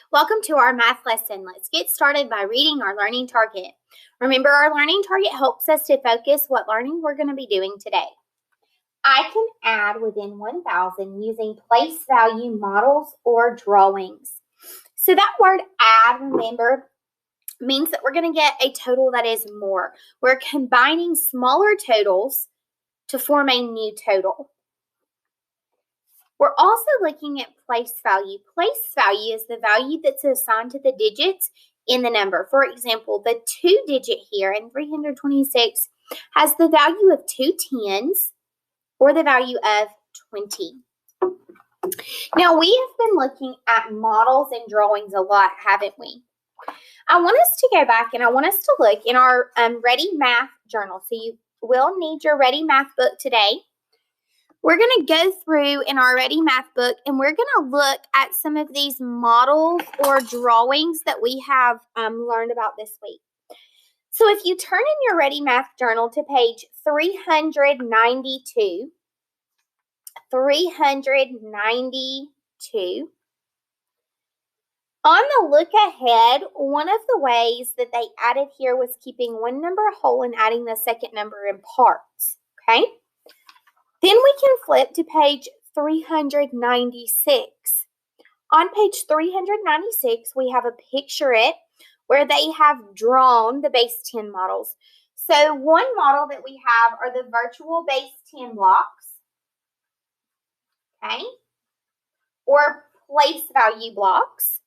Welcome to our math lesson. Let's get started by reading our learning target. Remember, our learning target helps us to focus what learning we're going to be doing today. I can add within 1,000 using place value models or drawings. So that word add, remember, means that we're going to get a total that is more. We're combining smaller totals to form a new total. We're also looking at place value. Place value is the value that's assigned to the digits in the number. For example, the 2 digit here in 326 has the value of 2 tens or the value of 20. Now, we have been looking at models and drawings a lot, haven't we? I want us to go back and I want us to look in our Ready Math journal. So you will need your Ready Math book today. We're going to go through in our Ready Math book and we're going to look at some of these models or drawings that we have learned about this week. So if you turn in your Ready Math journal to page 392, on the look ahead, one of the ways that they added here was keeping one number whole and adding the second number in parts, okay? Then we can flip to page 396. On page 396, we have a picture it where they have drawn the base 10 models. So one model that we have are the virtual base 10 blocks, okay, or place value blocks.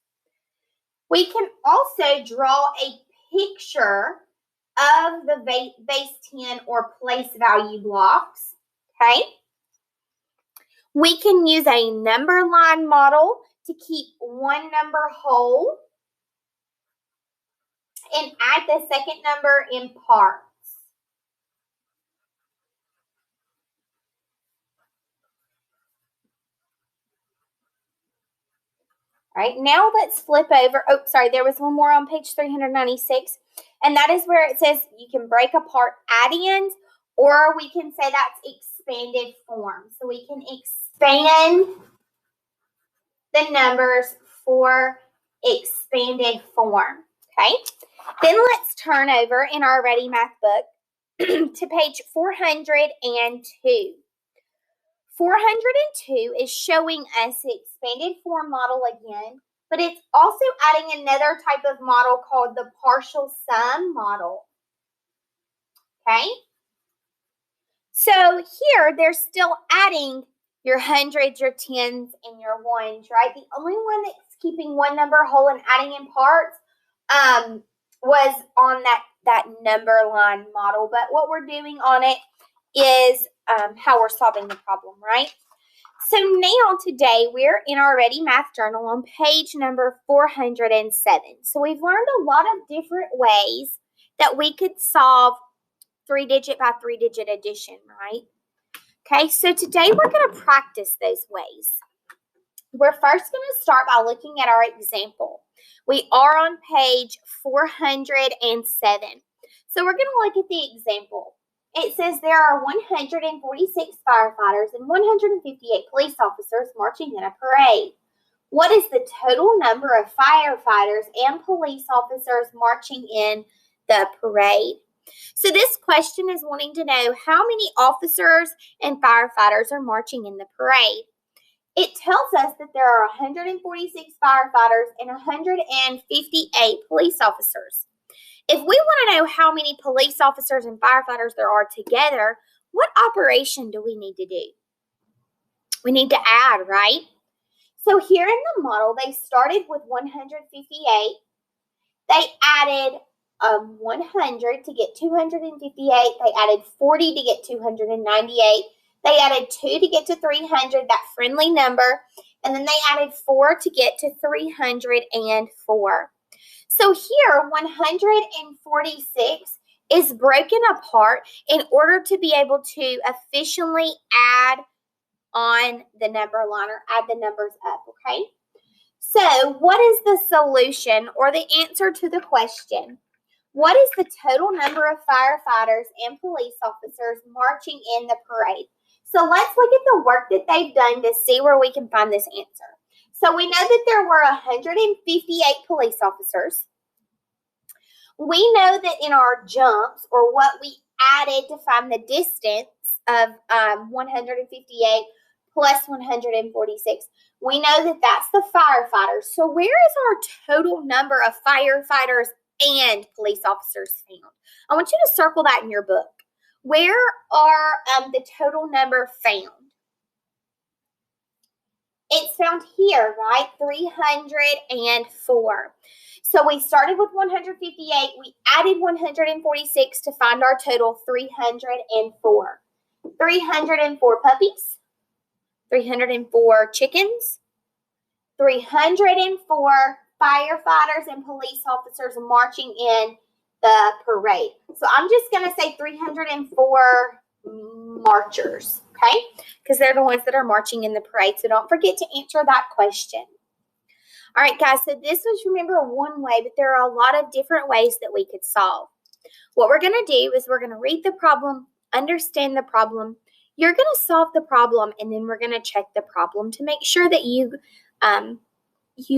We can also draw a picture of the base 10 or place value blocks. Okay. We can use a number line model to keep one number whole and add the second number in parts. All right, now let's flip over. Oh, sorry, there was one more on page 396, and that is where it says you can break apart add-ins, or we can say that's expanded form. So we can expand the numbers for expanded form, okay? Then let's turn over in our Ready Math book to page 402. 402 is showing us the expanded form model again, but it's also adding another type of model called the partial sum model, okay? So here, they're still adding your hundreds, your tens, and your ones, right? The only one that's keeping one number whole and adding in parts was on that number line model. But what we're doing on it is how we're solving the problem, right? So now today, we're in our Ready Math journal on page number 407. So we've learned a lot of different ways that we could solve 3-digit by 3-digit addition, right? Okay, so today we're going to practice those ways. We're first going to start by looking at our example. We are on page 407. So we're going to look at the example. It says there are 146 firefighters and 158 police officers marching in a parade. What is the total number of firefighters and police officers marching in the parade? So this question is wanting to know how many officers and firefighters are marching in the parade. It tells us that there are 146 firefighters and 158 police officers. If we want to know how many police officers and firefighters there are together, what operation do we need to do? We need to add, right? So here in the model, they started with 158. They added 100 to get 258. They added 40 to get 298. They added 2 to get to 300, that friendly number. And then they added 4 to get to 304. So here, 146 is broken apart in order to be able to efficiently add on the number line or add the numbers up, okay? So what is the solution or the answer to the question? What is the total number of firefighters and police officers marching in the parade? So let's look at the work that they've done to see where we can find this answer. So we know that there were 158 police officers. We know that in our jumps, or what we added to find the distance of 158 plus 146, we know that that's the firefighters. So where is our total number of firefighters and police officers found? I want you to circle that in your book. Where are the total number found? It's found here, right? 304. So we started with 158. We added 146 to find our total 304. 304 puppies, 304 chickens, 304 firefighters and police officers marching in the parade. So I'm just going to say 304 marchers, okay? Because they're the ones that are marching in the parade. So don't forget to answer that question. All right, guys, so this was, remember, one way, but there are a lot of different ways that we could solve. What we're going to do is we're going to read the problem, understand the problem. You're going to solve the problem, and then we're going to check the problem to make sure that you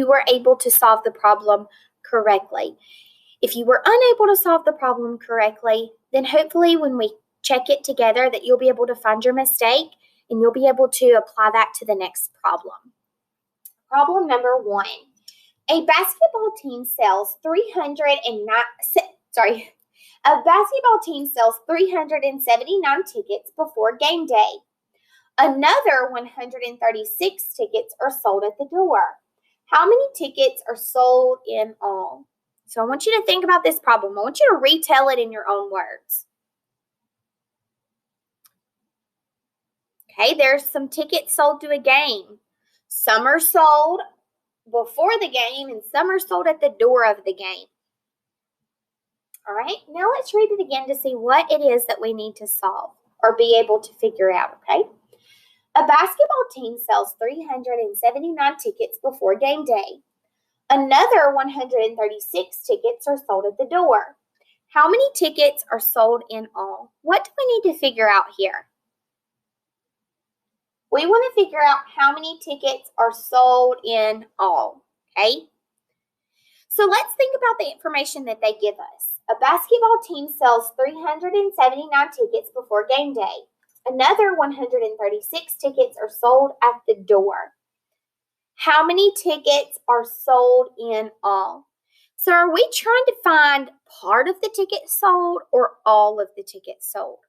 were able to solve the problem correctly. If you were unable to solve the problem correctly, then hopefully when we check it together that you'll be able to find your mistake and you'll be able to apply that to the next problem. Problem number 1. A basketball team sells 379 tickets before game day. Another 136 tickets are sold at the door. How many tickets are sold in all? So I want you to think about this problem. I want you to retell it in your own words. Okay, there's some tickets sold to a game. Some are sold before the game and some are sold at the door of the game. All right, now let's read it again to see what it is that we need to solve or be able to figure out, okay? A basketball team sells 379 tickets before game day. Another 136 tickets are sold at the door. How many tickets are sold in all? What do we need to figure out here? We want to figure out how many tickets are sold in all, okay? So let's think about the information that they give us. A basketball team sells 379 tickets before game day. Another 136 tickets are sold at the door. How many tickets are sold in all? So are we trying to find part of the tickets sold or all of the tickets sold?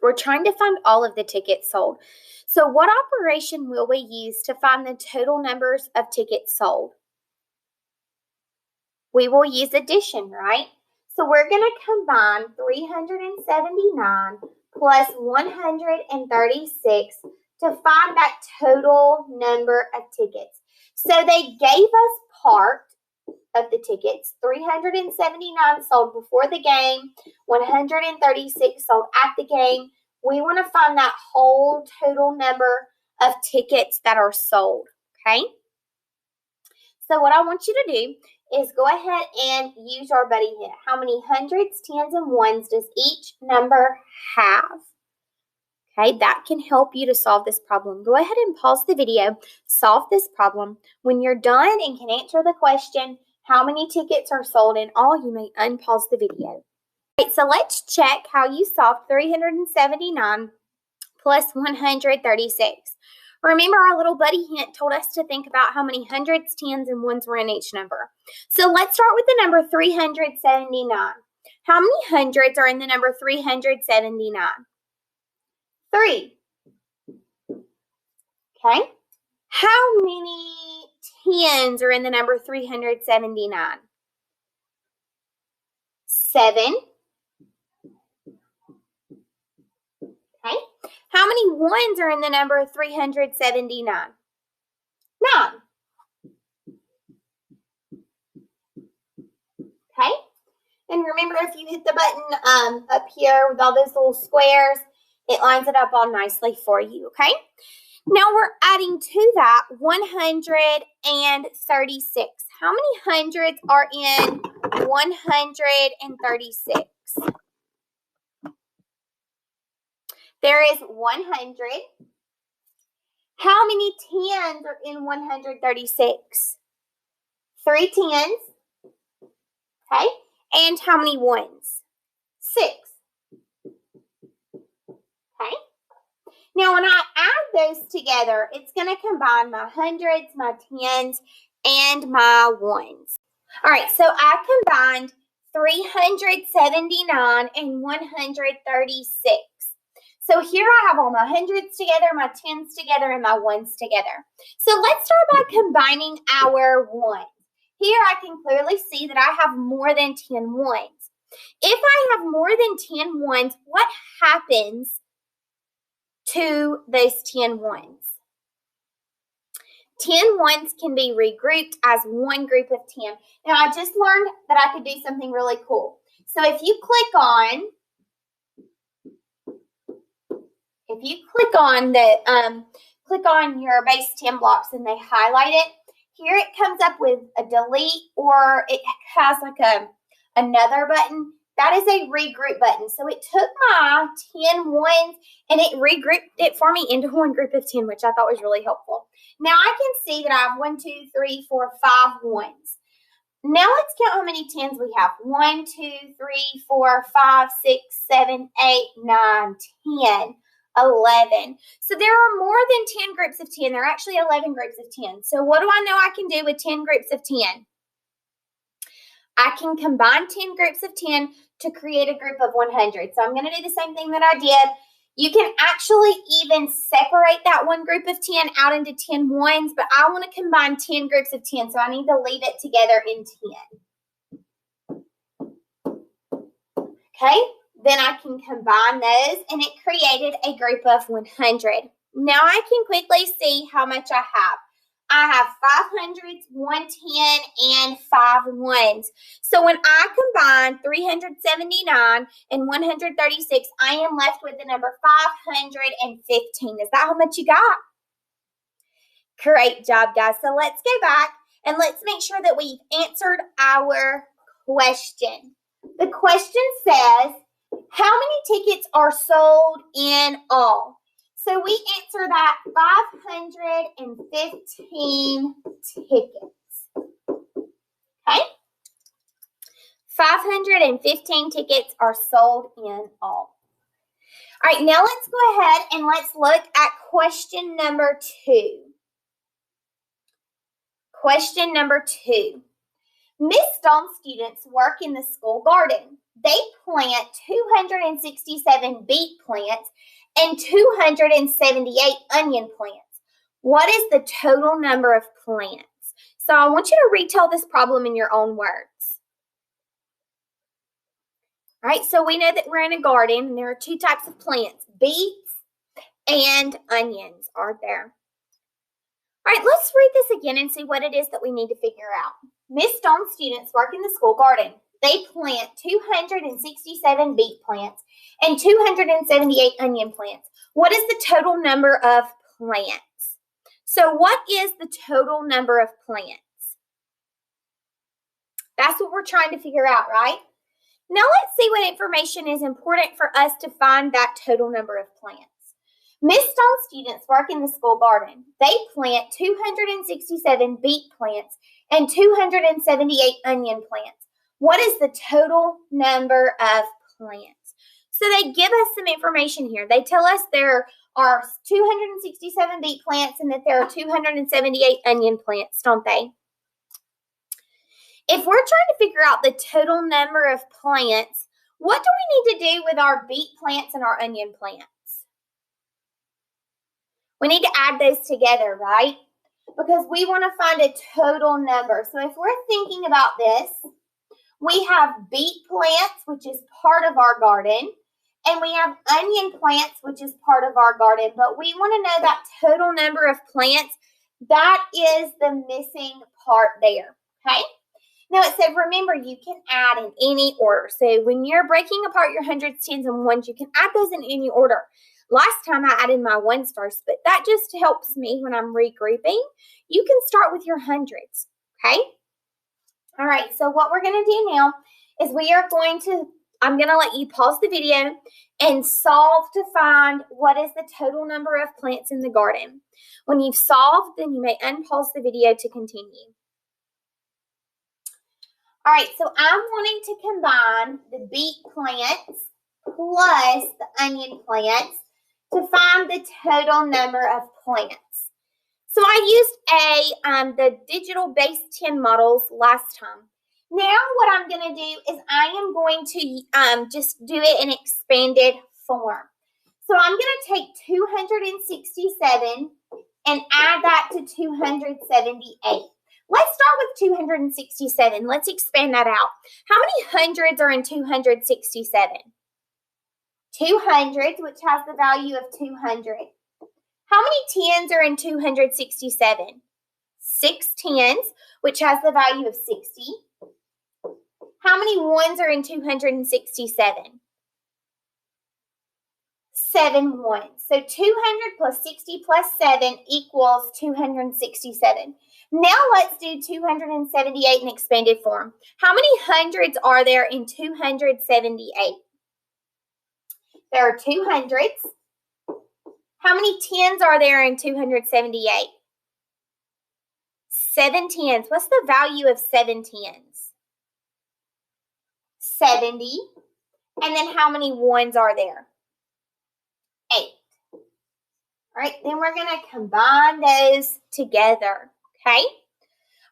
We're trying to find all of the tickets sold. So what operation will we use to find the total numbers of tickets sold? We will use addition, right? So we're going to combine 379 plus 136 to find that total number of tickets. So they gave us part of the tickets. 379 sold before the game, 136 sold at the game. We want to find that whole total number of tickets that are sold, okay? So what I want you to do is go ahead and use our buddy here. How many hundreds, tens, and ones does each number have? Okay, that can help you to solve this problem. Go ahead and pause the video, solve this problem. When you're done and can answer the question, how many tickets are sold in all, you may unpause the video. Right, so let's check how you solved 379 plus 136. Remember, our little buddy hint told us to think about how many hundreds, tens, and ones were in each number. So let's start with the number 379. How many hundreds are in the number 379? 3. Okay. How many tens are in the number 379? 7. Okay. How many ones are in the number 379? 9. Okay. And remember, if you hit the button up here with all those little squares, it lines it up all nicely for you, okay? Now we're adding to that 136. How many hundreds are in 136? There is 100. How many tens are in 136? 3 tens. Okay. And how many ones? 6. Okay. Now, when I add those together, it's going to combine my hundreds, my tens, and my ones. All right, so I combined 379 and 136. So here I have all my hundreds together, my tens together, and my ones together. So let's start by combining our ones. Here I can clearly see that I have more than 10 ones. If I have more than 10 ones, what happens to those 10 ones? 10 ones can be regrouped as one group of 10. Now, I just learned that I could do something really cool. So if you click on your base 10 blocks and they highlight it, here it comes up with a delete, or it has like another button. That is a regroup button. So it took my 10 ones and it regrouped it for me into one group of 10, which I thought was really helpful. Now I can see that I have 1, 2, 3, 4, 5 ones. Now let's count how many tens we have. 1, 2, 3, 4, 5, 6, 7, 8, 9, 10, 11. So there are more than 10 groups of 10. There are actually 11 groups of 10. So what do I know I can do with 10 groups of 10? I can combine 10 groups of 10 to create a group of 100. So I'm going to do the same thing that I did. You can actually even separate that one group of 10 out into 10 ones, but I want to combine 10 groups of 10, so I need to leave it together in 10. Okay, then I can combine those, and it created a group of 100. Now I can quickly see how much I have. I have 5 hundreds, 1 10, and 5 ones. So when I combine 379 and 136, I am left with the number 515. Is that how much you got? Great job, guys. So let's go back and let's make sure that we've answered our question. The question says, how many tickets are sold in all? So we answer that 515 tickets. Okay? 515 tickets are sold in all. All right, now let's go ahead and let's look at question number 2. Question number 2. Miss Dawn's students work in the school garden. They plant 267 beet plants and 278 onion plants. What is the total number of plants? So I want you to retell this problem in your own words. All right, so we know that we're in a garden and there are 2 types of plants, beets and onions are there. All right, let's read this again and see what it is that we need to figure out. Miss Dawn's students work in the school garden. They plant 267 beet plants and 278 onion plants. What is the total number of plants? So what is the total number of plants? That's what we're trying to figure out, right? Now let's see what information is important for us to find that total number of plants. Miss Dawn's students work in the school garden. They plant 267 beet plants and 278 onion plants. What is the total number of plants? So they give us some information here. They tell us there are 267 beet plants and that there are 278 onion plants, don't they? If we're trying to figure out the total number of plants, what do we need to do with our beet plants and our onion plants? We need to add those together, right? Because we want to find a total number. So if we're thinking about this, we have beet plants, which is part of our garden, and we have onion plants, which is part of our garden. But we want to know that total number of plants. That is the missing part there, okay? Now it said, remember, you can add in any order. So when you're breaking apart your hundreds, tens, and ones, you can add those in any order. Last time I added my ones first, but that just helps me when I'm regrouping. You can start with your hundreds, okay? All right, so what we're going to do now is we are going to I'm going to let you pause the video and solve to find what is the total number of plants in the garden. When you've solved, then you may unpause the video to continue. All right, so I'm wanting to combine the beet plants plus the onion plants to find the total number of plants. So I used the digital base 10 models last time. Now what I'm going to do is I am going to just do it in expanded form. So I'm going to take 267 and add that to 278. Let's start with 267. Let's expand that out. How many hundreds are in 267? 200, which has the value of 200. How many tens are in 267? 6 tens, which has the value of 60. How many ones are in 267? 7 ones. So 200 plus 60 plus 7 equals 267. Now let's do 278 in expanded form. How many hundreds are there in 278? There are 2 hundreds. How many tens are there in 278? 7 tens. What's the value of 7 tens? 70. And then how many ones are there? 8. All right, then we're going to combine those together, okay?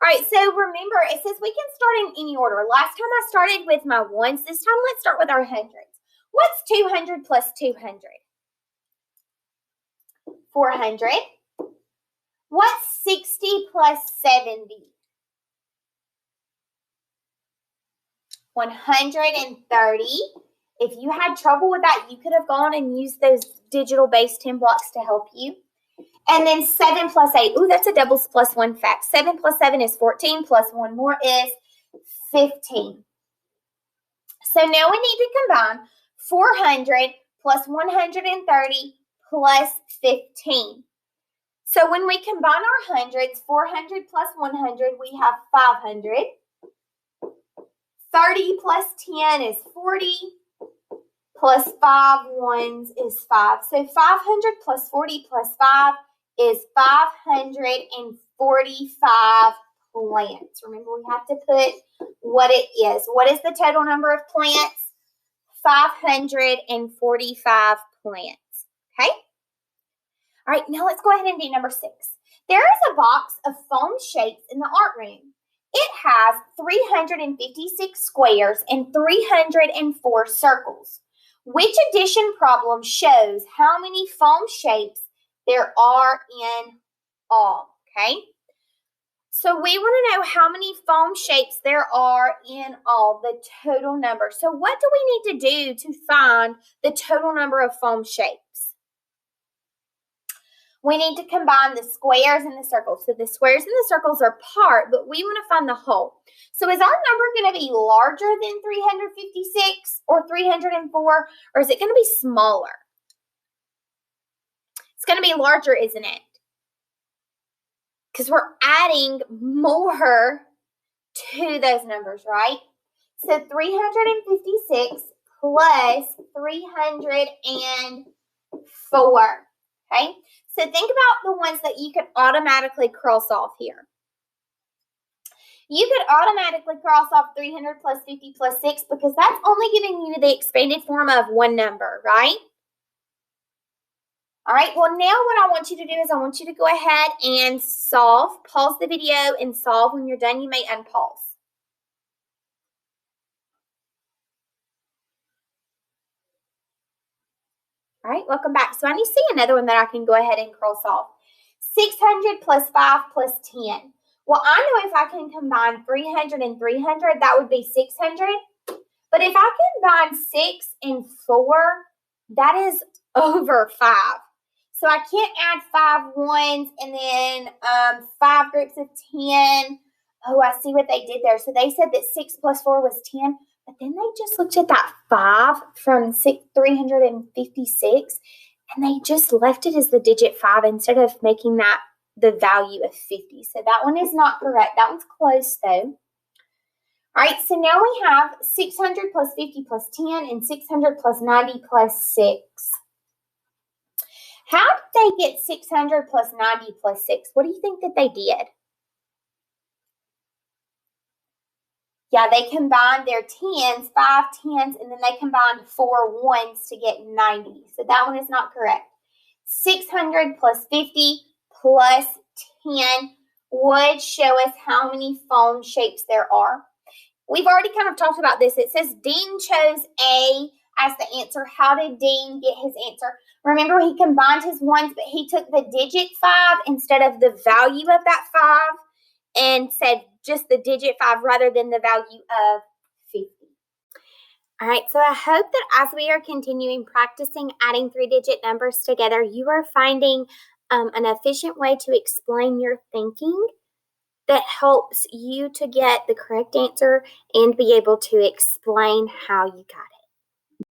All right, so remember, it says we can start in any order. Last time I started with my ones. This time, let's start with our hundreds. What's 200 plus 200? 400. What's 60 plus 70? 130. If you had trouble with that, you could have gone and used those digital base 10 blocks to help you. And then 7 plus 8. Ooh, that's a doubles plus 1 fact. 7 plus 7 is 14, plus 1 more is 15. So now we need to combine 400 plus 130 plus 15. So when we combine our hundreds, 400 plus 100, we have 500. 30 plus 10 is 40. Plus 5 ones is 5. So 500 plus 40 plus 5 is 545 plants. Remember, we have to put what it is. What is the total number of plants? 545 plants. Okay? All right, now let's go ahead and do number 6. There is a box of foam shapes in the art room. It has 356 squares and 304 circles. Which addition problem shows how many foam shapes there are in all? Okay? So we want to know how many foam shapes there are in all, the total number. So what do we need to do to find the total number of foam shapes? We need to combine the squares and the circles. So the squares and the circles are part, but we want to find the whole. So is our number going to be larger than 356 or 304, or is it going to be smaller? It's going to be larger, isn't it? Because we're adding more to those numbers, right? So 356 plus 304, okay? So think about the ones that you could automatically cross off here. You could automatically cross off 300 plus 50 plus 6 because that's only giving you the expanded form of one number, right? All right, well, now what I want you to do is I want you to go ahead and solve. Pause the video and solve. When you're done, you may unpause. All right, welcome back. So I need to see another one that I can go ahead and cross off. 600 plus 5 plus 10. Well, I know if I can combine 300 and 300, that would be 600. But if I combine 6 and 4, that is over 5. So I can't add 5 ones and then 5 groups of 10. Oh, I see what they did there. So they said that 6 plus 4 was 10. But then they just looked at that 5 from 356, and they just left it as the digit 5 instead of making that the value of 50. So that one is not correct. That one's close, though. All All right, so now we have 600 plus 50 plus 10 and 600 plus 90 plus 6. How did they get 600 plus 90 plus 6? What do you think that they did? Yeah, they combined their tens, 5 tens, and then they combined 4 ones to get 90. So that one is not correct. 600 plus 50 plus 10 would show us how many phone shapes there are. We've already kind of talked about this. It says Dean chose A as the answer. How did Dean get his answer? Remember, he combined his ones, but he took the digit 5 instead of the value of that 5 and said just the digit 5 rather than the value of 50. All right, so I hope that as we are continuing practicing adding 3-digit numbers together, you are finding an efficient way to explain your thinking that helps you to get the correct answer and be able to explain how you got it.